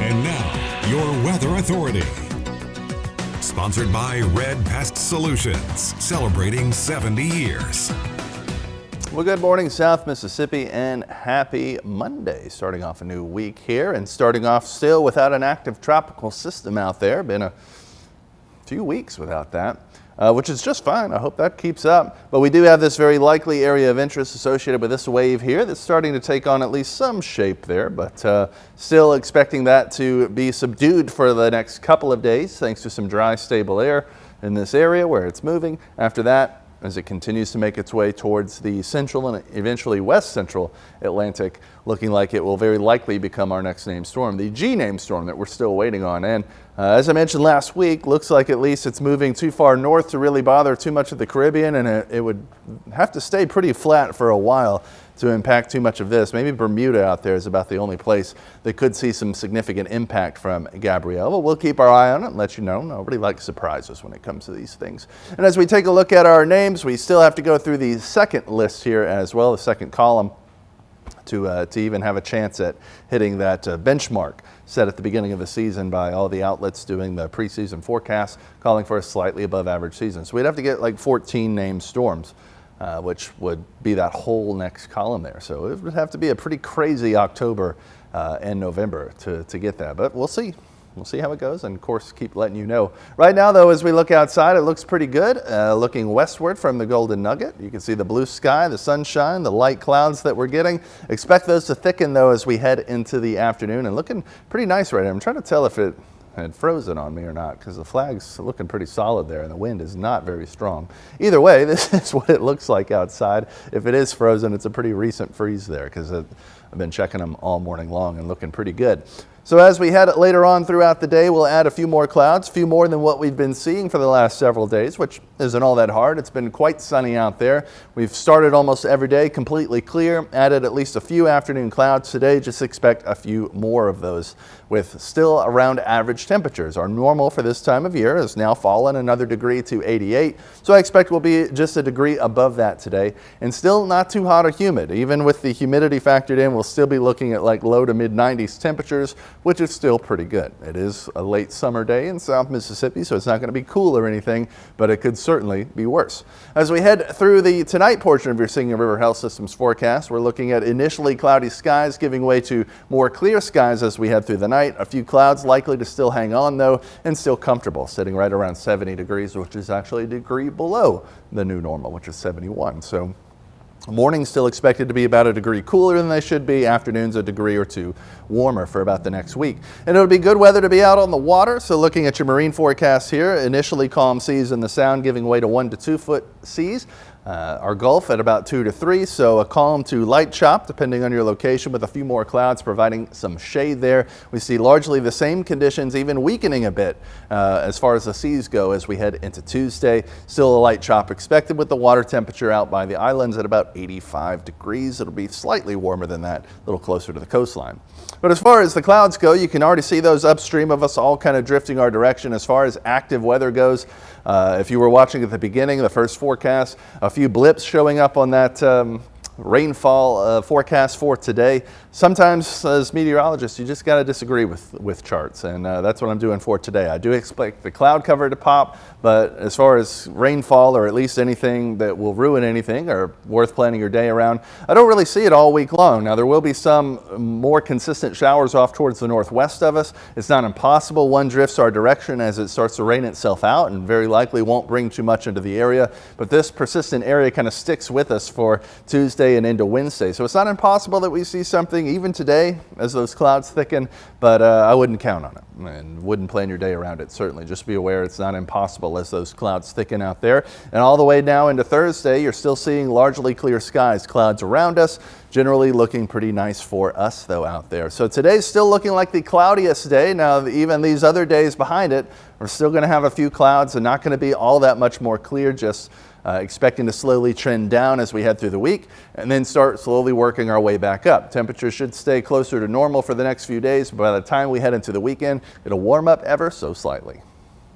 And now, your weather authority. Sponsored by Red Pest Solutions, celebrating 70 years. Well, good morning, South Mississippi, and happy Monday. Starting off a new week here and starting off still without an active tropical system out there. Been a few weeks without that, which is just fine. I hope that keeps up. But we do have this very likely area of interest associated with this wave here that's starting to take on at least some shape there, but still expecting that to be subdued for the next couple of days thanks to some dry, stable air in this area where it's moving. After that, as it continues to make its way towards the central and eventually west central Atlantic, looking like it will very likely become our next named storm, the G named storm that we're still waiting on. And as I mentioned last week, looks like at least it's moving too far north to really bother too much of the Caribbean, and it would have to stay pretty flat for a while to impact too much of this. Maybe Bermuda out there is about the only place that could see some significant impact from Gabrielle. But we'll keep our eye on it and let you know. Nobody likes surprises when it comes to these things. And as we take a look at our names, we still have to go through the second list here as well, the second column, to even have a chance at hitting that benchmark set at the beginning of the season by all the outlets doing the preseason forecast, calling for a slightly above average season. So we'd have to get like 14 named storms. Which would be that whole next column there. So it would have to be a pretty crazy October and November to get that. But we'll see. We'll see how it goes, and of course keep letting you know. Right now though, as we look outside, it looks pretty good. Looking westward from the Golden Nugget, you can see the blue sky, the sunshine, the light clouds that we're getting. Expect those to thicken though as we head into the afternoon, and looking pretty nice right now. I'm trying to tell if it had frozen on me or not, because the flag's looking pretty solid there and the wind is not very strong. Either way, this is what it looks like outside. If it is frozen, it's a pretty recent freeze there, because I've been checking them all morning long and looking pretty good. So as we head later on throughout the day, we'll add a few more clouds, a few more than what we've been seeing for the last several days, which isn't all that hard. It's been quite sunny out there. We've started almost every day completely clear, added at least a few afternoon clouds today. Just expect a few more of those with still around average temperatures. Our normal for this time of year has now fallen another degree to 88. So I expect we'll be just a degree above that today, and still not too hot or humid. Even with the humidity factored in, we'll still be looking at like low to mid 90s temperatures, which is still pretty good. It is a late summer day in South Mississippi, so it's not going to be cool or anything, but it could certainly be worse. As we head through the tonight portion of your Singing River Health Systems forecast, we're looking at initially cloudy skies giving way to more clear skies as we head through the night. A few clouds likely to still hang on though, and still comfortable, sitting right around 70 degrees, which is actually a degree below the new normal, which is 71. So mornings still expected to be about a degree cooler than they should be. Afternoons a degree or two warmer for about the next week. And it'll be good weather to be out on the water. So looking at your marine forecast here, initially calm seas in the Sound giving way to 1 to 2 foot seas. Our Gulf at about 2 to 3, so a calm to light chop depending on your location, with a few more clouds providing some shade there. We see largely the same conditions, even weakening a bit as far as the seas go as we head into Tuesday. Still a light chop expected, with the water temperature out by the islands at about 85 degrees. It'll be slightly warmer than that, a little closer to the coastline. But as far as the clouds go, you can already see those upstream of us all kind of drifting our direction. As far as active weather goes, if you were watching at the beginning, the first forecast, a few blips showing up on that rainfall forecast for today. Sometimes as meteorologists, you just got to disagree with charts, and that's what I'm doing for today. I do expect the cloud cover to pop, but as far as rainfall or at least anything that will ruin anything or worth planning your day around, I don't really see it all week long. Now there will be some more consistent showers off towards the northwest of us. It's not impossible one drifts our direction as it starts to rain itself out, and very likely won't bring too much into the area, but this persistent area kind of sticks with us for Tuesday and into Wednesday. So it's not impossible that we see something even today as those clouds thicken, but I wouldn't count on it and wouldn't plan your day around it. Certainly just be aware it's not impossible as those clouds thicken out there. And all the way now into Thursday, you're still seeing largely clear skies, clouds around us, generally looking pretty nice for us though out there. So today's still looking like the cloudiest day. Now even these other days behind it are still going to have a few clouds and not going to be all that much more clear, just expecting to slowly trend down as we head through the week and then start slowly working our way back up. Temperatures should stay closer to normal for the next few days, but by the time we head into the weekend, it'll warm up ever so slightly.